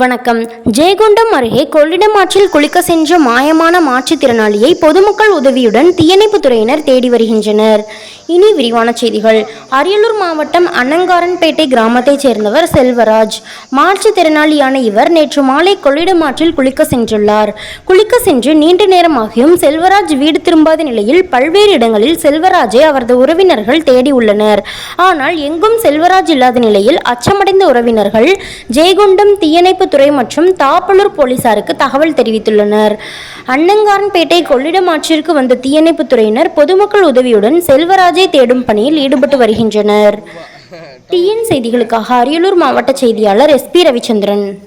வணக்கம். ஜெயங்கொண்டம் அருகே கொள்ளிடம் ஆற்றில் குளிக்க சென்ற மாயமான மாற்றுத்திறனாளியை பொதுமக்கள் உதவியுடன் தீயணைப்புத் துறையினர் தேடி வருகின்றனர். இனி விரிவான செய்திகள். அரியலூர் மாவட்டம் அன்னங்காரன்பேட்டை கிராமத்தைச் சேர்ந்தவர் செல்வராஜ். மாற்றுத்திறனாளியான இவர் நேற்று மாலை கொள்ளிடம் ஆற்றில் குளிக்க சென்றுள்ளார். குளிக்க சென்று நீண்ட நேரமாகியும் செல்வராஜ் வீடு திரும்பாத நிலையில் பல்வேறு இடங்களில் செல்வராஜை அவரது உறவினர்கள் தேடி உள்ளனர். ஆனால் எங்கும் செல்வராஜ் இல்லாத நிலையில் அச்சமடைந்த உறவினர்கள் ஜெயங்கொண்டம் தீயணைப்பு துறை மற்றும் தாப்பலூர் போலீசாருக்கு தகவல் தெரிவித்துள்ளனர். அன்னங்காரன்பேட்டை கொள்ளிடம் ஆற்றிற்கு வந்த தீயணைப்பு துறையினர் பொதுமக்கள் உதவியுடன் செல்வராஜை தேடும் பணியில் ஈடுபட்டு வருகின்றனர். டிஎன் செய்திகளுக்காக அரியலூர் மாவட்ட செய்தியாளர் SP ரவிச்சந்திரன்.